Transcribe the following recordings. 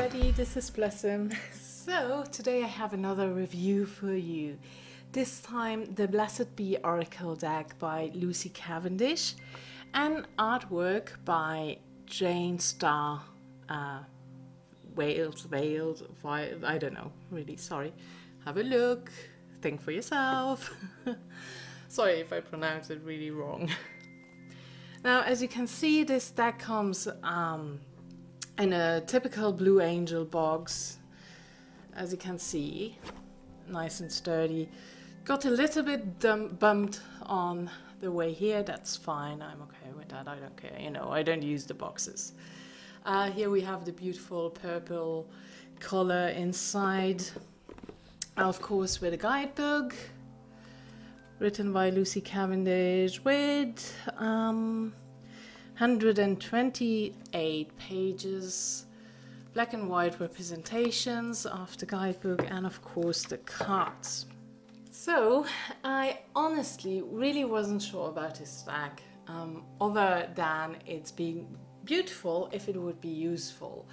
everybody, this is Blossom. So today I have another review for you. This time the Blessed Be Oracle deck by Lucy Cavendish and artwork by Jane Starr. Weils, I don't know, really, sorry. Have a look, think for yourself. Sorry if I pronounce it really wrong. Now, as you can see, this deck comes in a typical Blue Angel box, as you can see, nice and sturdy. Got a little bit bumped on the way here, that's fine, I'm okay with that, I don't care, you know, I don't use the boxes. Here we have the beautiful purple color inside, of course with a guidebook, written by Lucy Cavendish with 128 pages, black and white representations of the guidebook, and of course the cards. So I honestly really wasn't sure about this deck, other than it's being beautiful if it would be useful.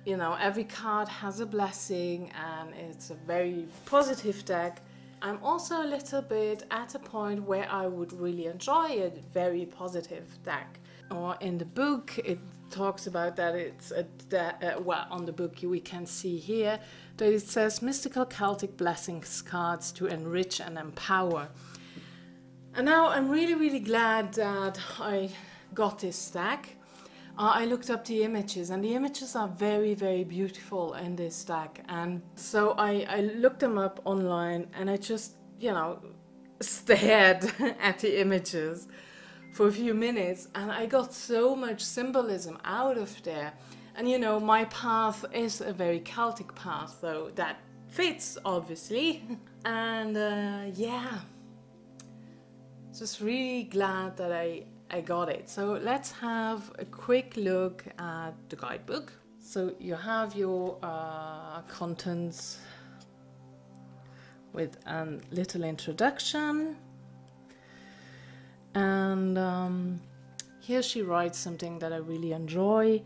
You know, every card has a blessing and it's a very positive deck. I'm also a little bit at a point where I would really enjoy a very positive deck. Or in the book it talks about that it's well, on the book we can see here that it says mystical Celtic blessings cards to enrich and empower. And now I'm really glad that I got this deck. I looked up the images and the images are very beautiful in this deck, and so I looked them up online and I just, you know, stared at the images for a few minutes and I got so much symbolism out of there. And you know, my path is a very Celtic path, so that fits obviously. And yeah, just really glad that I got it. So let's have a quick look at the guidebook. So you have your contents with a little introduction, and here she writes something that I really enjoy.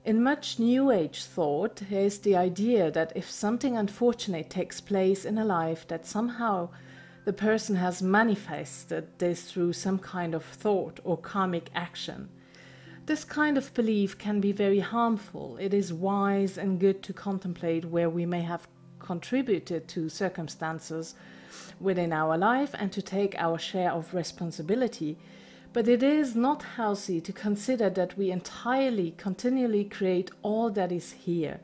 In much New Age thought, there is the idea that if something unfortunate takes place in a life, that somehow the person has manifested this through some kind of thought or karmic action. This kind of belief can be very harmful. It is wise and good to contemplate where we may have contributed to circumstances within our life and to take our share of responsibility. But it is not healthy to consider that we continually create all that is here.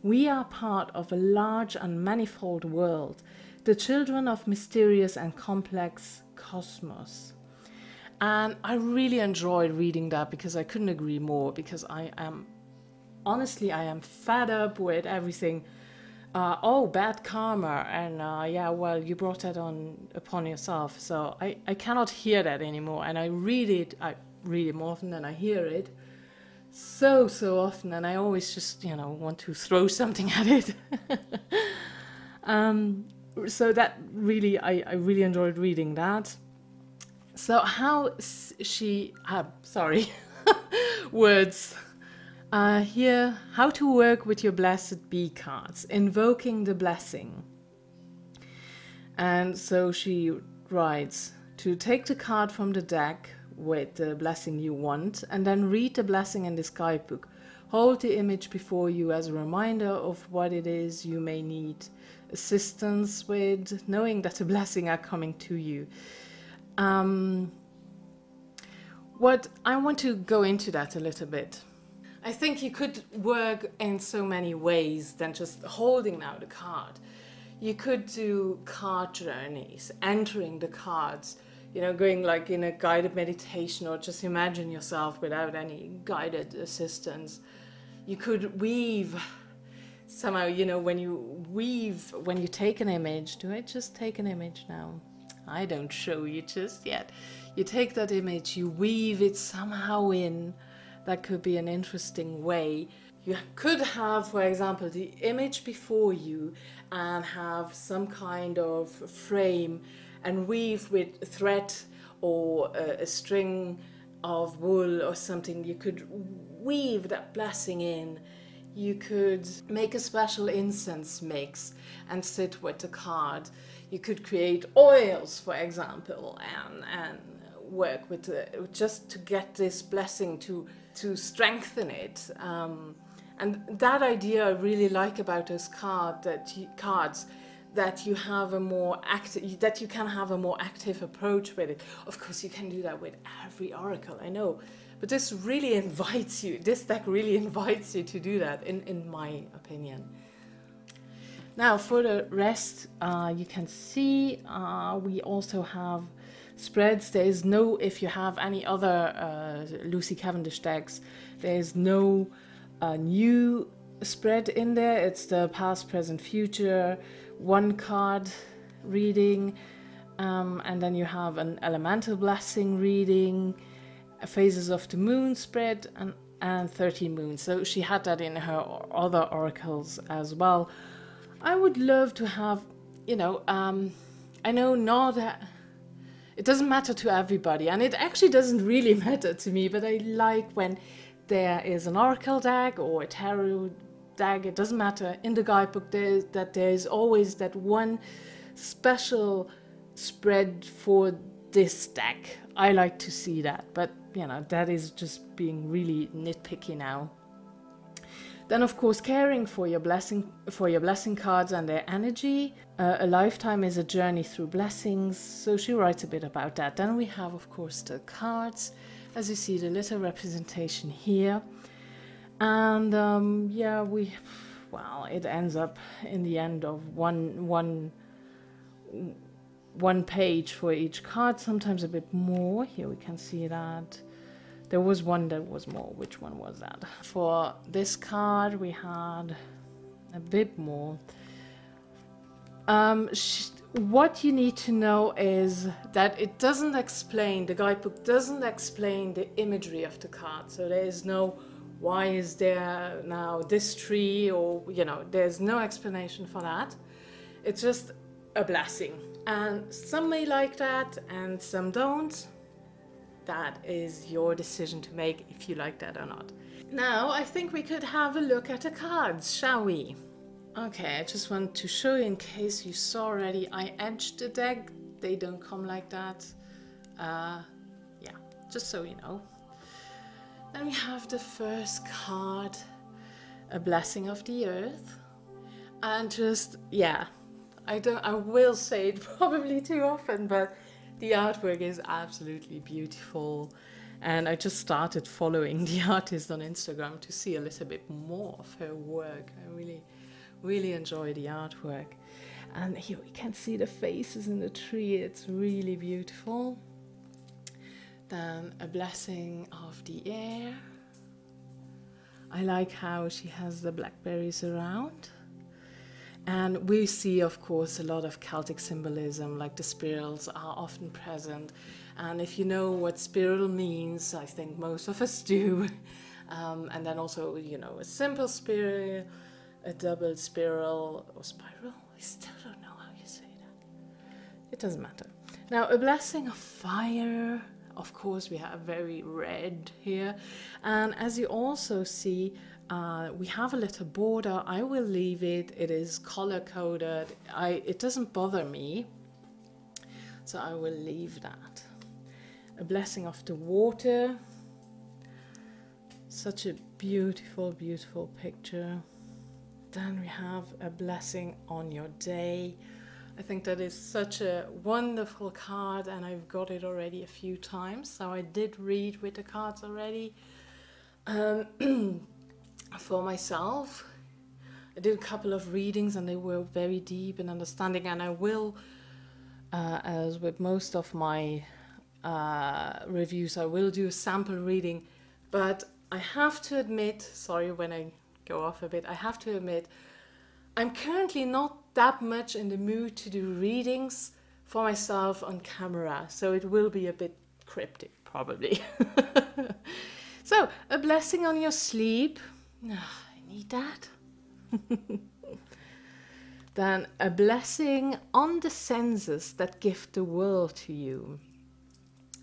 We are part of a large and manifold world, the children of mysterious and complex cosmos. And I really enjoyed reading that because I couldn't agree more, because I am fed up with everything. Oh, bad karma, and yeah, well, you brought that upon yourself. So I cannot hear that anymore, and I read it more often than I hear it. So often, and I always just, you know, want to throw something at it. So that really, I really enjoyed reading that. So how she, sorry, words. Here, how to work with your Blessed Be cards, invoking the blessing. And so she writes, to take the card from the deck with the blessing you want, and then read the blessing in this guidebook. Hold the image before you as a reminder of what it is you may need assistance with, knowing that the blessing are coming to you. What I want to go into that a little bit. I think you could work in so many ways than just holding out a card. You could do card journeys, entering the cards, you know, going like in a guided meditation, or just imagine yourself without any guided assistance. You could weave somehow, you know, when you take an image, do I just take an image now? I don't show you just yet. You take that image, you weave it somehow in. That could be an interesting way. You could have, for example, the image before you and have some kind of frame and weave with thread or a string of wool or something. You could weave that blessing in. You could make a special incense mix and sit with the card. You could create oils, for example, and work with just to get this blessing to strengthen it. And that idea I really like about those cards, that you have a more active, that you can have a more active approach with it. Of course, you can do that with every oracle, I know, but this really invites you. This deck really invites you to do that, in my opinion. Now, for the rest, you can see we also have spreads. There is no, if you have any other Lucy Cavendish decks, there is no new spread in there. It's the past, present, future, one card reading, and then you have an elemental blessing reading, phases of the moon spread, and 13 moons. So she had that in her other oracles as well. I would love to have, you know, I know not that it doesn't matter to everybody, and it actually doesn't really matter to me, but I like when there is an oracle deck or a tarot deck, it doesn't matter. In the guidebook, there is always that one special spread for this deck. I like to see that, but you know, that is just being really nitpicky now. Then, of course, caring for your blessing cards and their energy. A lifetime is a journey through blessings. So she writes a bit about that. Then we have, of course, the cards. As you see, the little representation here. And yeah, well, it ends up in the end of one page for each card. Sometimes a bit more. Here we can see that. There was one that was more. Which one was that? For this card, we had a bit more. What you need to know is that it doesn't explain, the guidebook doesn't explain the imagery of the card. So there is no, why is there now this tree, or, you know, there's no explanation for that. It's just a blessing. And some may like that and some don't. That is your decision to make, if you like that or not. Now, I think we could have a look at the cards, shall we? Okay, I just want to show you, in case you saw already, I edged the deck. They don't come like that. Yeah, just so you know. Then we have the first card, a blessing of the earth. And just, yeah, I will say it probably too often, but the artwork is absolutely beautiful, and I just started following the artist on Instagram to see a little bit more of her work. I really enjoy the artwork. And here we can see the faces in the tree. It's really beautiful. Then a blessing of the air. I like how she has the blackberries around. And we see, of course, a lot of Celtic symbolism, like the spirals are often present. And if you know what spiral means, I think most of us do. And then also, you know, a simple spiral, a double spiral, or spiral. I still don't know how you say that. It doesn't matter. Now, a blessing of fire. Of course, we have very red here. And as you also see, we have a little border. I will leave it. It is color coded. It doesn't bother me, so I will leave that. A blessing of the water. Such a beautiful, beautiful picture. Then we have a blessing on your day. I think that is such a wonderful card, and I've got it already a few times, so I did read with the cards already. For myself, I did a couple of readings and they were very deep in understanding, and I will, as with most of my reviews, I will do a sample reading, but I have to admit, sorry when I go off a bit, I have to admit, I'm currently not that much in the mood to do readings for myself on camera, so it will be a bit cryptic, probably. So, a blessing on your sleep. I need that. Then a blessing on the senses that give the world to you.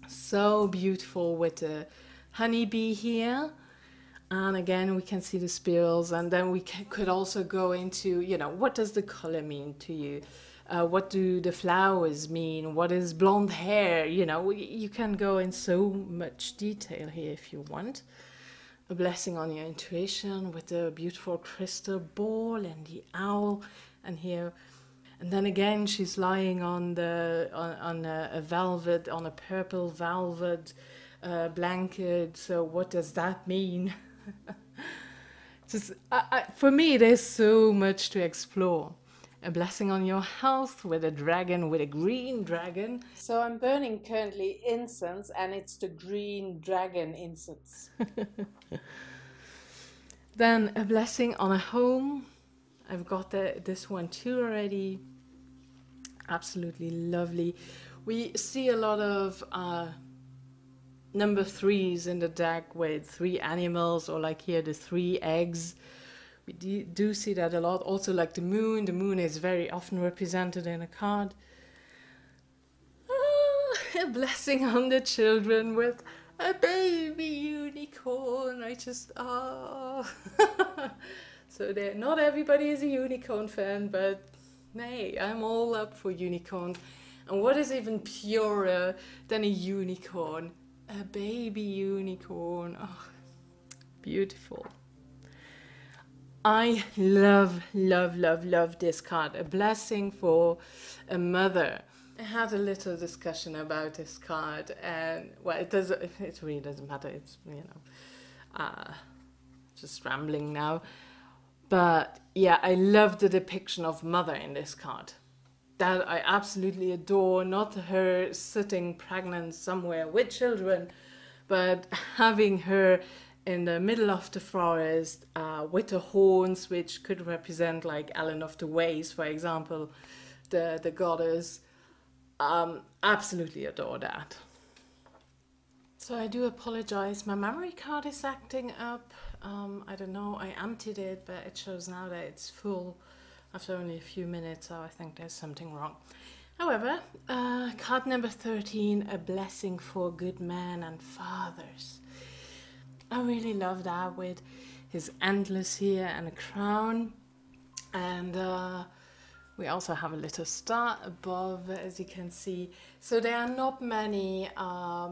So beautiful with the honeybee here. And again, we can see the spirals, and then we could also go into, you know, what does the color mean to you? What do the flowers mean? What is blonde hair? You know, you can go in so much detail here if you want. A blessing on your intuition with the beautiful crystal ball and the owl, and here. And then again, she's lying on a velvet, on a purple velvet blanket. So what does that mean? Just for me, there's so much to explore. A blessing on your health with a dragon, with a green dragon. So I'm burning currently incense, and it's the green dragon incense. Then a blessing on a home. I've got this one too already. Absolutely lovely. We see a lot of number 3s in the deck with 3 animals, or like here the 3 eggs. We do see that a lot. Also like the moon is very often represented in a card. A blessing on the children with a baby unicorn. I just, So not everybody is a unicorn fan, but hey, I'm all up for unicorns. And what is even purer than a unicorn? A baby unicorn. Oh, beautiful. I love, love, love, love this card. A blessing for a mother. I had a little discussion about this card, and well, it really doesn't matter. It's, you know, just rambling now. But yeah, I love the depiction of mother in this card. That I absolutely adore. Not her sitting pregnant somewhere with children, but having her in the middle of the forest with the horns, which could represent like Ellen of the Weils, for example, the goddess. Absolutely adore that. So I do apologize. My memory card is acting up. I don't know, I emptied it, but it shows now that it's full after only a few minutes, so I think there's something wrong. However, card number 13, a blessing for good men and fathers. I really love that with his antlers here and a crown. And we also have a little star above, as you can see. So there are not many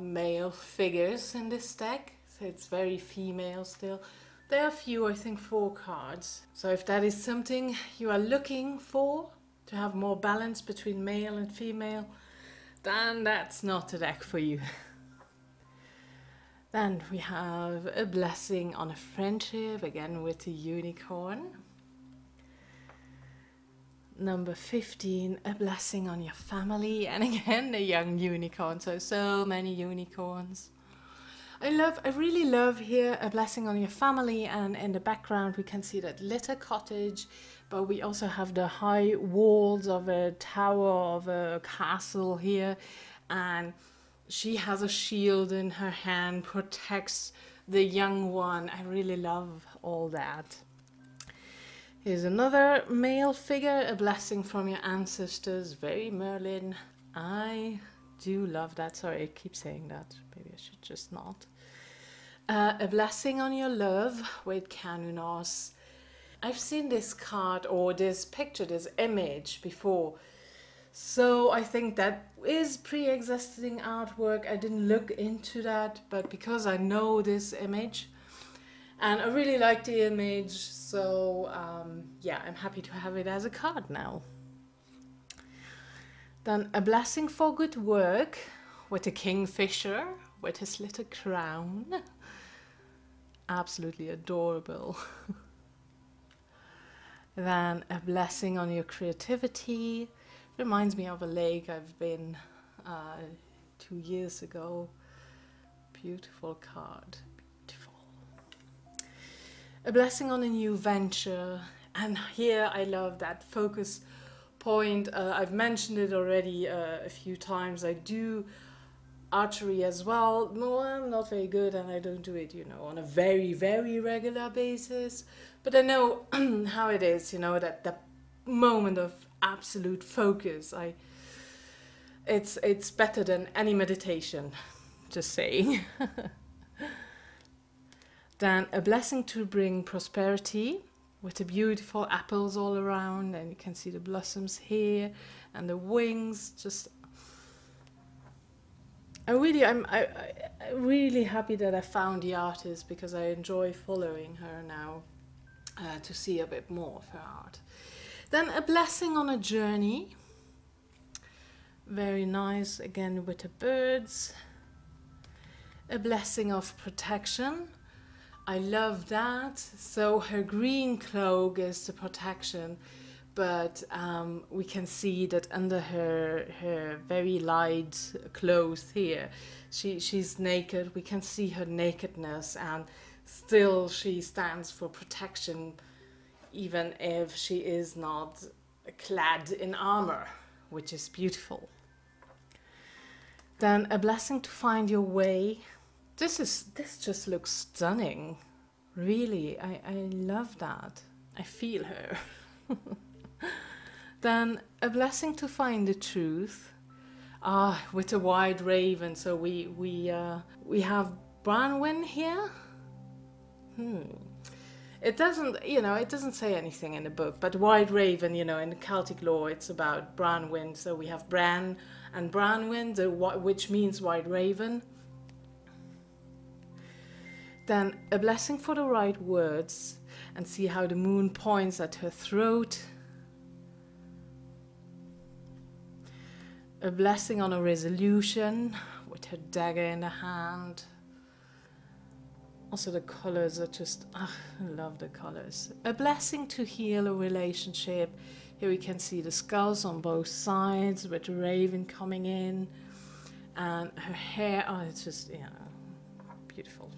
male figures in this deck. So it's very female still. There are a few, I think 4 cards. So if that is something you are looking for, to have more balance between male and female, then that's not the deck for you. Then we have a blessing on a friendship, again with the unicorn. Number 15, a blessing on your family, and again a young unicorn, so many unicorns. I really love here a blessing on your family, and in the background we can see that little cottage, but we also have the high walls of a tower, of a castle here, and she has a shield in her hand, protects the young one. I really love all that. Here's another male figure, a blessing from your ancestors, very Merlin. I do love that. Sorry, I keep saying that. Maybe I should just not. A blessing on your love with Canunos. I've seen this card or this picture, this image before. So I think that is pre-existing artwork. I didn't look into that, but because I know this image and I really like the image, so yeah, I'm happy to have it as a card now. Then a blessing for good work with a kingfisher with his little crown. Absolutely adorable. Then a blessing on your creativity. Reminds me of a lake I've been 2 years ago. Beautiful card, beautiful. A blessing on a new venture. And here I love that focus point. I've mentioned it already a few times. I do archery as well. No, I'm not very good and I don't do it, you know, on a very, very regular basis. But I know how it is, you know, that moment of absolute focus. It's better than any meditation, just saying. Then a blessing to bring prosperity, with the beautiful apples all around, and you can see the blossoms here and the wings. Just, I'm really happy that I found the artist, because I enjoy following her now to see a bit more of her art. Then a blessing on a journey, very nice, again with the birds. A blessing of protection. I love that. So her green cloak is the protection, but we can see that under her very light clothes here, she's naked. We can see her nakedness, and still she stands for protection, even if she is not clad in armor, which is beautiful. Then a blessing to find your way. This just looks stunning. Really, I love that. I feel her. Then a blessing to find the truth. With the white raven. So we have Branwen here. It doesn't say anything in the book, but white raven, in the Celtic lore, it's about Branwen. So we have Bran and Branwen, which means white raven. Then a blessing for the right words, and see how the moon points at her throat. A blessing on a resolution, with her dagger in the hand. Also the colors are just, I love the colors. A blessing to heal a relationship. Here we can see the skulls on both sides, with the raven coming in. And her hair, it's just, beautiful.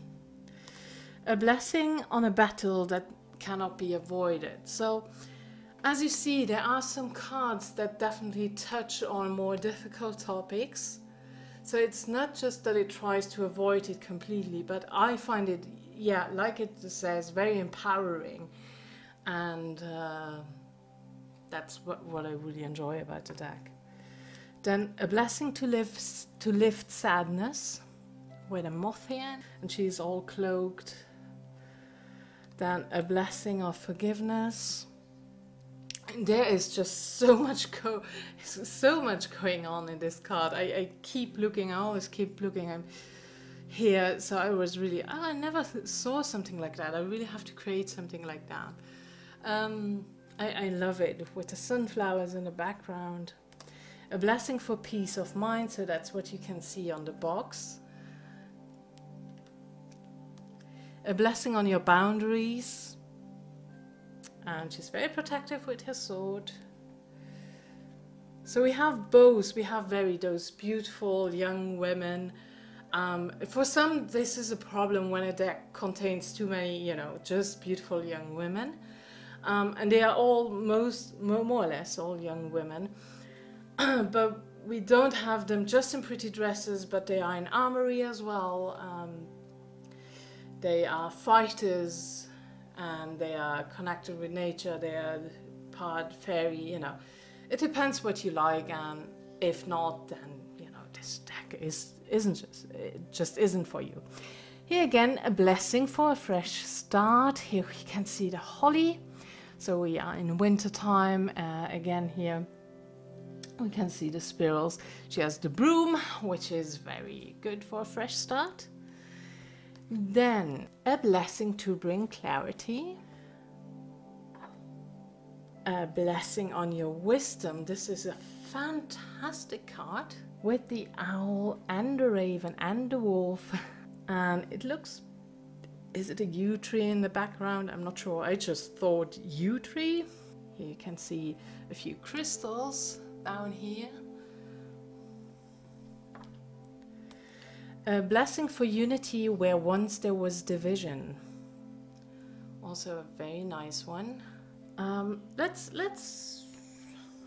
A blessing on a battle that cannot be avoided. So, as you see, there are some cards that definitely touch on more difficult topics. So it's not just that it tries to avoid it completely, but I find it, like it says, very empowering. And that's what I really enjoy about the deck. Then a blessing to lift sadness, with a moth here, and she's all cloaked. Then a blessing of forgiveness. And there is just so much going on in this card. I keep looking. I always keep looking. I'm here, so I was really. I never saw something like that. I really have to create something like that. I love it, with the sunflowers in the background. A blessing for peace of mind. So that's what you can see on the box. A blessing on your boundaries. And she's very protective with her sword. So we have both. We have those beautiful young women. For some, this is a problem when a deck contains too many, just beautiful young women. And they are all more or less all young women. But we don't have them just in pretty dresses, but they are in armory as well. They are fighters, and they are connected with nature. They are part fairy, It depends what you like, and if not, then this deck just isn't for you. Here again, a blessing for a fresh start. Here we can see the holly. So we are in winter time. Again here we can see the spirals. She has the broom, which is very good for a fresh start. Then a blessing to bring clarity. A blessing on your wisdom. This is a fantastic card with the owl and the raven and the wolf. And it looks, is it a yew tree in the background? I'm not sure. I just thought yew tree. Here you can see a few crystals down here. A blessing for unity where once there was division. Also a very nice one. Let's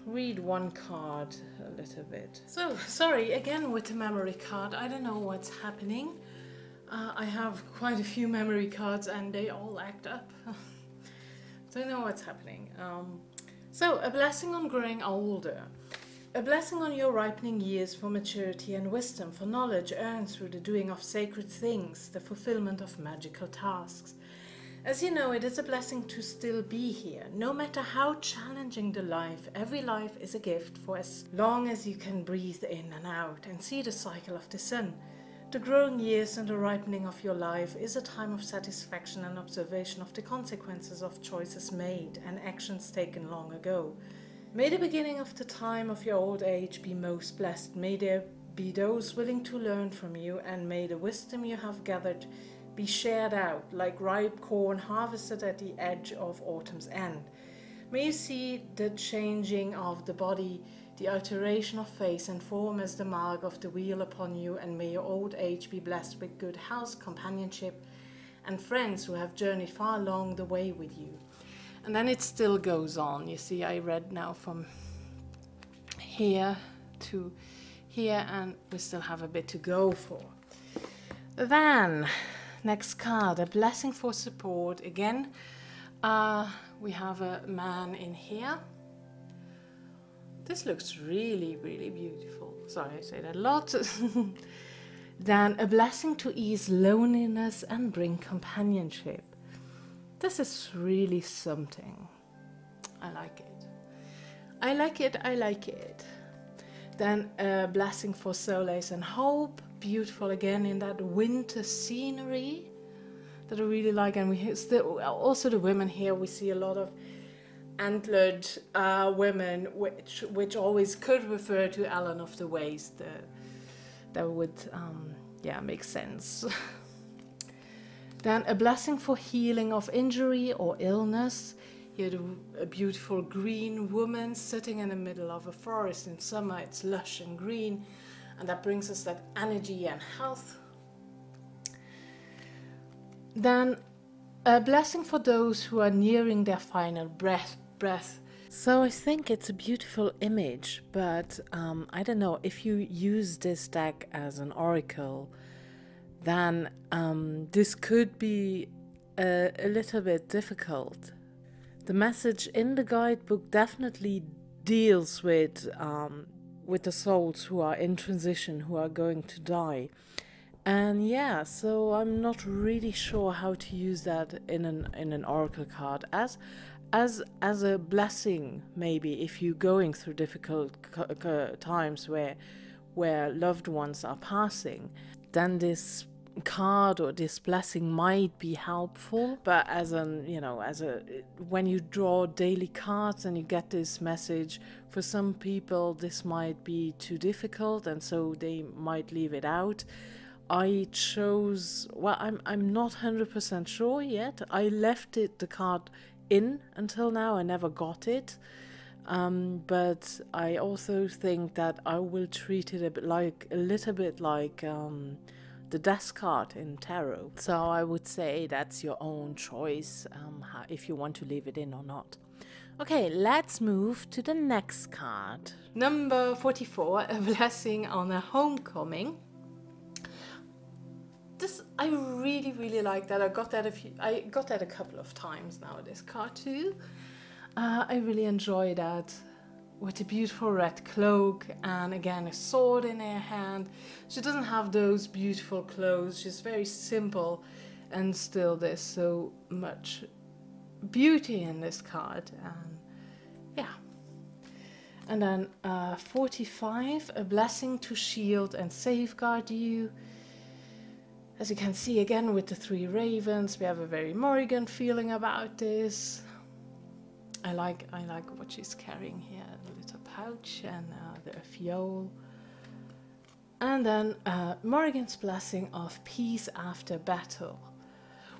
read one card a little bit. So, sorry, again with the memory card. I don't know what's happening. I have quite a few memory cards and they all act up. Don't know what's happening. So, a blessing on growing older. A blessing on your ripening years for maturity and wisdom, for knowledge earned through the doing of sacred things, the fulfillment of magical tasks. As you know, it is a blessing to still be here. No matter how challenging the life, every life is a gift for as long as you can breathe in and out and see the cycle of the sun. The growing years and the ripening of your life is a time of satisfaction and observation of the consequences of choices made and actions taken long ago. May the beginning of the time of your old age be most blessed. May there be those willing to learn from you, and may the wisdom you have gathered be shared out like ripe corn harvested at the edge of autumn's end. May you see the changing of the body, the alteration of face and form as the mark of the wheel upon you, and may your old age be blessed with good health, companionship, and friends who have journeyed far along the way with you. And then it still goes on. You see, I read now from here to here, and we still have a bit to go for. Then, next card, a blessing for support. Again, we have a man in here. This looks really, really beautiful. Sorry, I say that a lot. Then, a blessing to ease loneliness and bring companionship. This is really something. I like it. I like it, I like it. Then a blessing for solace and hope. Beautiful again in that winter scenery that I really like. And we still, also the women here, we see a lot of antlered women, which always could refer to Ellen of the Weils. That would, yeah, make sense. Then a blessing for healing of injury or illness. Here a beautiful green woman sitting in the middle of a forest. In summer it's lush and green, and that brings us that energy and health. Then a blessing for those who are nearing their final breath. So I think it's a beautiful image, but I don't know, if you use this deck as an oracle, then this could be a little bit difficult. The message in the guidebook definitely deals with the souls who are in transition, who are going to die. And yeah, so I'm not really sure how to use that in an oracle card as a blessing, maybe if you're going through difficult times where loved ones are passing, then this card or this blessing might be helpful. But when you draw daily cards and you get this message, for some people this might be too difficult, and so they might leave it out. I chose, well, I'm not 100% sure yet. I left the card in until now. I never got it. But I also think that I will treat it a little bit like the death card in tarot. So I would say that's your own choice, if you want to leave it in or not. Okay, let's move to the next card. Number 44, a blessing on a homecoming. This, I really, really like that. I got that a couple of times now, this card too. I really enjoy that. With a beautiful red cloak and again a sword in her hand. She doesn't have those beautiful clothes. She's very simple, and still there's so much beauty in this card. And yeah. And then 45, a blessing to shield and safeguard you. As you can see again with the 3 ravens, we have a very Morrigan feeling about this. I like what she's carrying here, the little pouch and the fiole. And then Morrigan's blessing of peace after battle,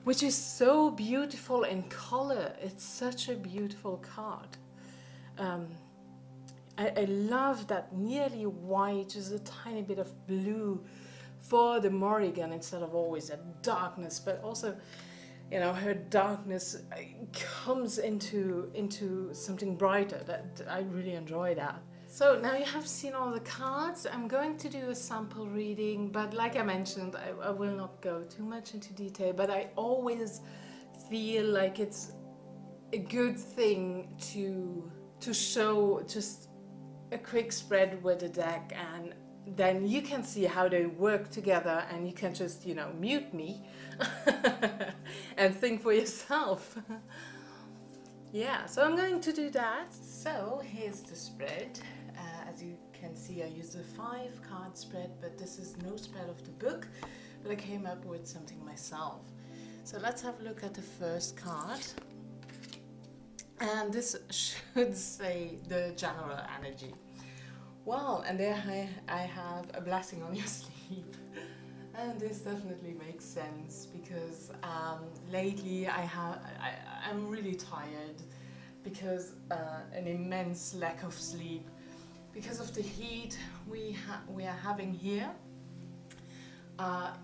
which is so beautiful in color. It's such a beautiful card. I love that nearly white, just a tiny bit of blue for the Morrigan instead of always a darkness, but also, you know, her darkness comes into something brighter. That I really enjoy that. So now you have seen all the cards. I'm going to do a sample reading, but like I mentioned, I will not go too much into detail, but I always feel like it's a good thing to show just a quick spread with the deck, and then you can see how they work together, and you can just, you know, mute me and think for yourself. Yeah, so I'm going to do that. So here's the spread. As you can see, I use a 5-card spread, but this is no spread of the book, but I came up with something myself. So let's have a look at the first card. And this should say the general energy. Wow, and there I have a blessing on your sleep. And this definitely makes sense because lately I'm really tired because an immense lack of sleep because of the heat we are having here.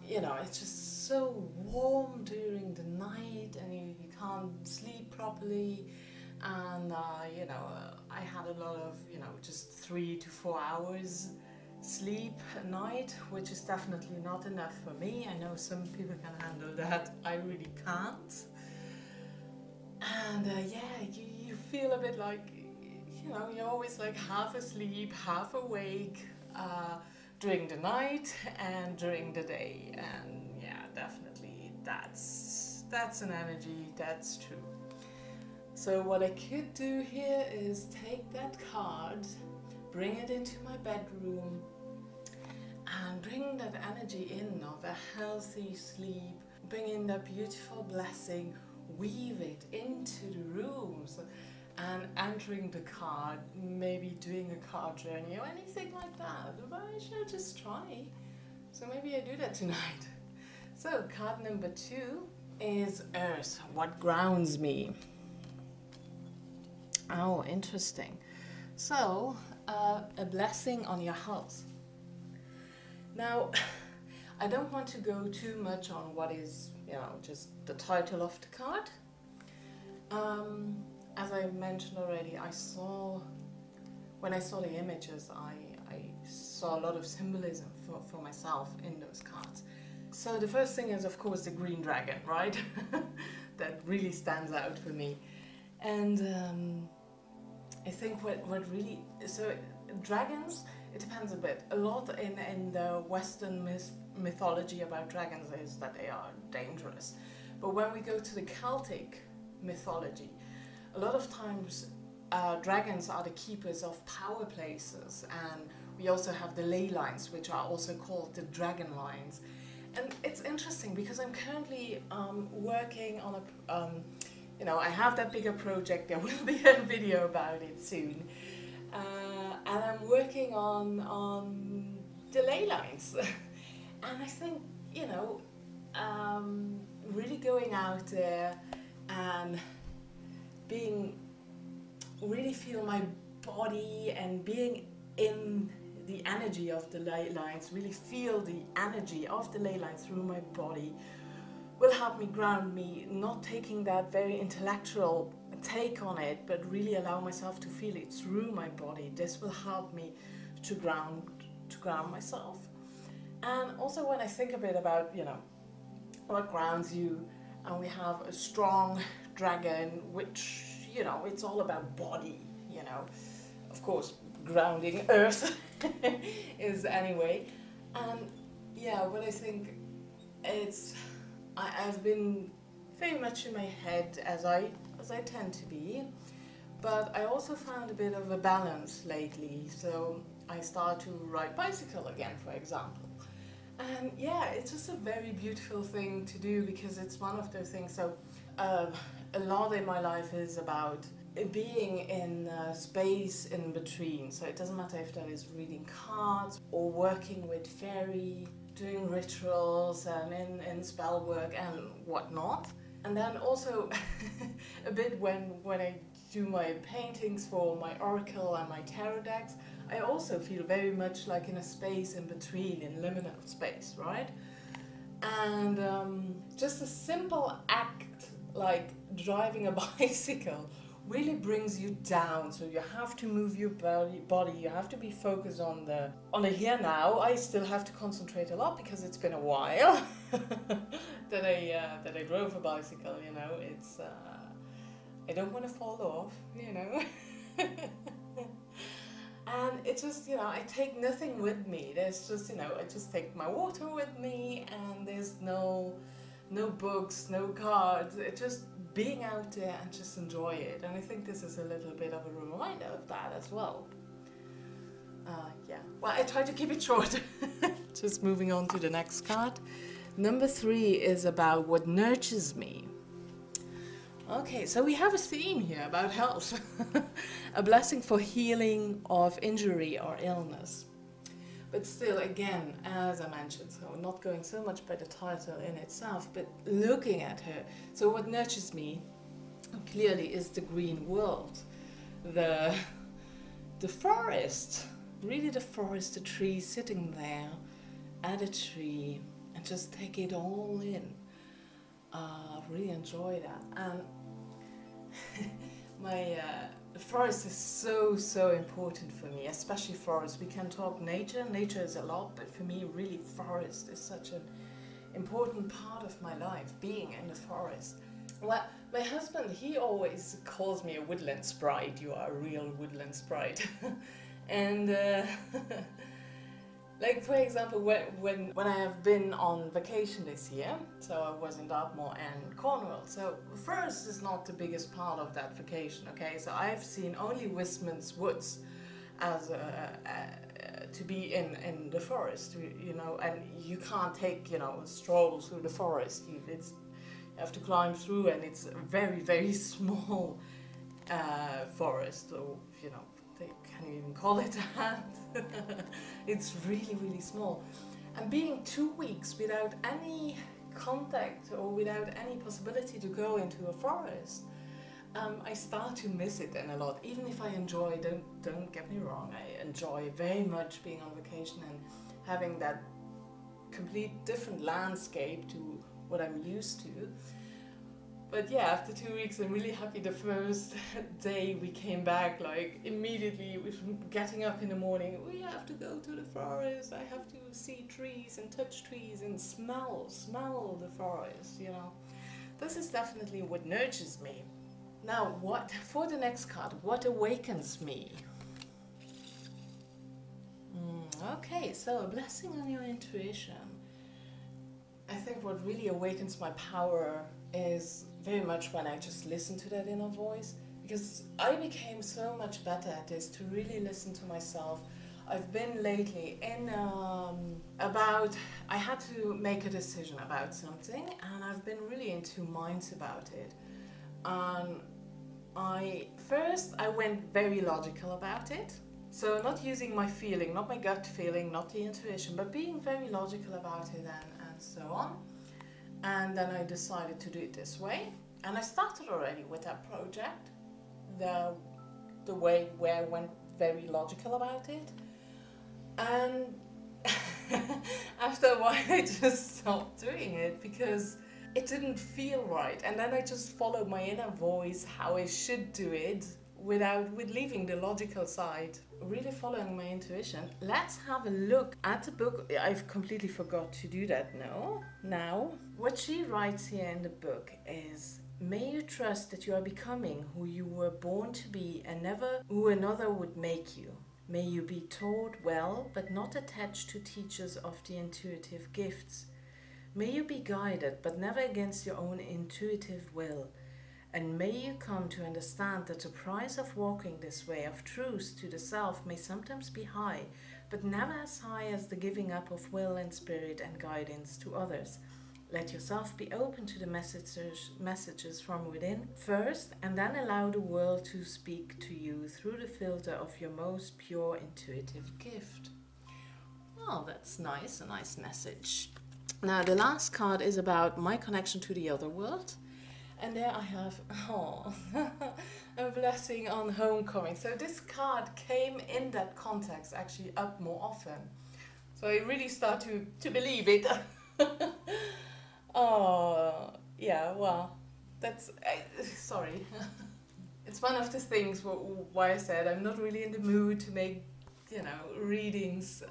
You know, it's just so warm during the night, and you can't sleep properly. And you know, I had a lot of, you know, just 3 to 4 hours sleep a night, which is definitely not enough for me. I know some people can handle that. I really can't. And yeah, you feel a bit like, you know, you're always like half asleep, half awake during the night and during the day. And yeah, definitely that's an energy, that's true. So what I could do here is take that card, bring it into my bedroom, and bring that energy in of a healthy sleep, bring in that beautiful blessing, weave it into the rooms, and entering the card, maybe doing a card journey or anything like that. But I should just try. So maybe I do that tonight. So card number 2 is Earth, what grounds me. Oh, interesting. So, a blessing on your health. Now, I don't want to go too much on what is, you know, just the title of the card. As I mentioned already, when I saw the images, I saw a lot of symbolism for myself in those cards. So the first thing is, of course, the green dragon, right? That really stands out for me. And I think what really, so dragons, it depends a bit. A lot in the Western mythology about dragons is that they are dangerous. But when we go to the Celtic mythology, a lot of times dragons are the keepers of power places, and we also have the ley lines, which are also called the dragon lines. And it's interesting because I'm currently working on a you know, I have that bigger project, there will be a video about it soon. And I'm working on the ley lines. And I think, you know, really going out there and really feel my body and being in the energy of the ley lines, really feel the energy of the ley lines through my body, will help me ground me, not taking that very intellectual take on it, but really allow myself to feel it through my body. This will help me to ground myself. And also when I think a bit about, you know, what grounds you, and we have a strong dragon, which, you know, it's all about body, you know. Of course, grounding earth is anyway. And yeah, what I think it's, I've been very much in my head as I tend to be, but I also found a bit of a balance lately. So I started to ride bicycle again, for example. And yeah, it's just a very beautiful thing to do because it's one of those things. So a lot in my life is about being in space in between. So it doesn't matter if that is reading cards or working with fairy, doing rituals and in spell work and whatnot. And then also a bit when I do my paintings for my oracle and my tarot decks, I also feel very much like in a space in between, in liminal space, right? And just a simple act like driving a bicycle really brings you down. So you have to move your body, you have to be focused on the here now. I still have to concentrate a lot because it's been a while that I drove a bicycle, you know. It's I don't want to fall off, you know. And it just, you know, I take nothing with me. There's just, you know, I just take my water with me, and there's no books, no cards. It's just being out there and just enjoy it. And I think this is a little bit of a reminder of that as well. Yeah, well, I try to keep it short. Just moving on to the next card. Number 3 is about what nurtures me. Okay, so we have a theme here about health. A blessing for healing of injury or illness. But still, again, as I mentioned, so not going so much by the title in itself, but looking at her. So what nurtures me clearly is the green world, the forest, really the forest, the tree, sitting there at a tree and just take it all in. Really enjoy that. And the forest is so important for me, especially forest. We can talk nature is a lot, but for me really forest is such an important part of my life, being in the forest. Well, my husband, he always calls me a woodland sprite. You are a real woodland sprite. And like, for example, when I have been on vacation this year, so I was in Dartmoor and Cornwall, so forest is not the biggest part of that vacation, okay? So I've seen only Wistman's Woods as to be in the forest, you know, and you can't take, you know, a stroll through the forest. You have to climb through, and it's a very small forest, or, you know, they can't even call it that. It's really small. And being 2 weeks without any contact or without any possibility to go into a forest, I start to miss it then a lot. Even if I enjoy, don't get me wrong, I enjoy very much being on vacation and having that complete different landscape to what I'm used to. But yeah, after 2 weeks, I'm really happy. The first day we came back, like immediately, with getting up in the morning, we have to go to the forest. I have to see trees and touch trees and smell the forest, you know. This is definitely what nurtures me. Now, what for the next card? What awakens me? Okay, so a blessing on your intuition. I think what really awakens my power is very much when I just listen to that inner voice, because I became so much better at this, to really listen to myself. I've been lately in I had to make a decision about something, and I've been really in two minds about it. I went very logical about it, so not using my feeling, not my gut feeling, not the intuition, but being very logical about it and so on. And then I decided to do it this way, and I started already with that project, the way where I went very logical about it. And after a while I just stopped doing it because it didn't feel right, and then I just followed my inner voice, how I should do it, with leaving the logical side, really following my intuition. Let's have a look at the book. I've completely forgot to do that now. What she writes here in the book is, may you trust that you are becoming who you were born to be and never who another would make you. May you be taught well, but not attached to teachers of the intuitive gifts. May you be guided, but never against your own intuitive will. And may you come to understand that the price of walking this way of truth to the self may sometimes be high, but never as high as the giving up of will and spirit and guidance to others. Let yourself be open to the messages from within first, and then allow the world to speak to you through the filter of your most pure intuitive gift. Oh, that's nice, a nice message. Now, the last card is about my connection to the other world. And there I have, a blessing on homecoming. So this card came in that context actually up more often. So I really start to believe it. Oh, yeah, well, sorry. It's one of the things why I said I'm not really in the mood to make, readings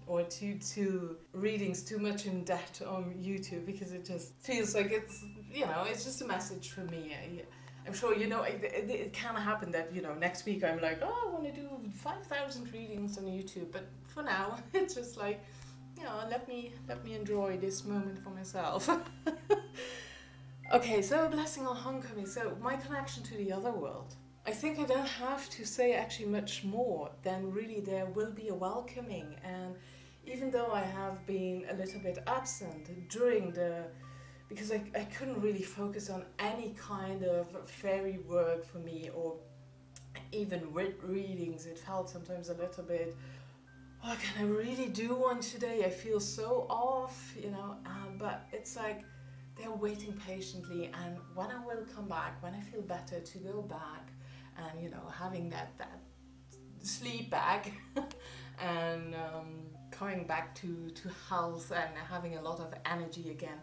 or to readings too much in depth on YouTube, because it just feels like it's just a message for me. I'm sure, you know, it can happen that, you know, next week I'm like, oh, I want to do 5,000 readings on YouTube. But for now, it's just like, you know, let me enjoy this moment for myself. Okay, so Blessing on Homecoming. So my connection to the other world. I think I don't have to say actually much more than really there will be a welcoming. And even though I have been a little bit absent during because I couldn't really focus on any kind of fairy work for me, or even with readings, it felt sometimes a little bit, oh, can I really do one today? I feel so off, you know, but it's like they're waiting patiently, and when I will come back, when I feel better, to go back and, you know, having that sleep back and coming back to health and having a lot of energy again.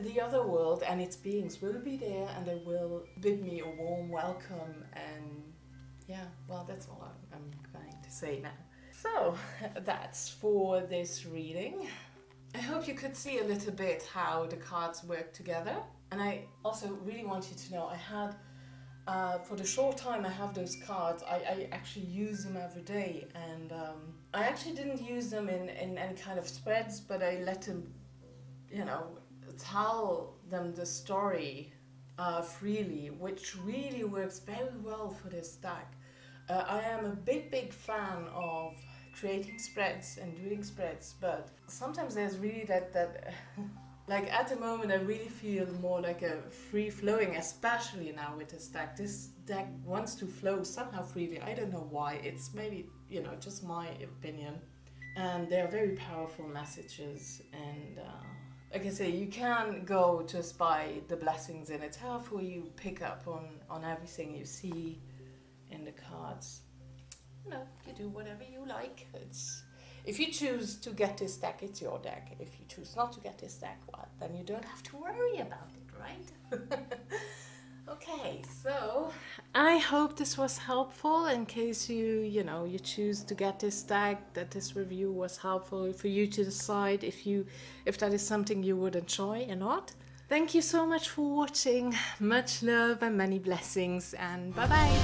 The other world and its beings will be there, and they will bid me a warm welcome. And yeah, well, that's all I'm going to say now. So that's for this reading. I hope you could see a little bit how the cards work together. And I also really want you to know I had, for the short time I have those cards, I actually use them every day. And I actually didn't use them in any kind of spreads, but I let them, you know, tell them the story freely, which really works very well for this deck. I am a big fan of creating spreads and doing spreads, but sometimes there's really that like at the moment I really feel more like a free flowing, especially now with this deck. This deck wants to flow somehow freely. I don't know why. It's maybe, you know, just my opinion. And they're very powerful messages, and like I say, you can go just by the blessings in itself, or you pick up on everything you see in the cards. You know, you do whatever you like. If you choose to get this deck, it's your deck. If you choose not to get this deck, well, then you don't have to worry about it, right? Okay, so I hope this was helpful in case you choose to get this deck, that this review was helpful for you to decide if that is something you would enjoy or not. Thank you so much for watching. Much love and many blessings, and bye-bye.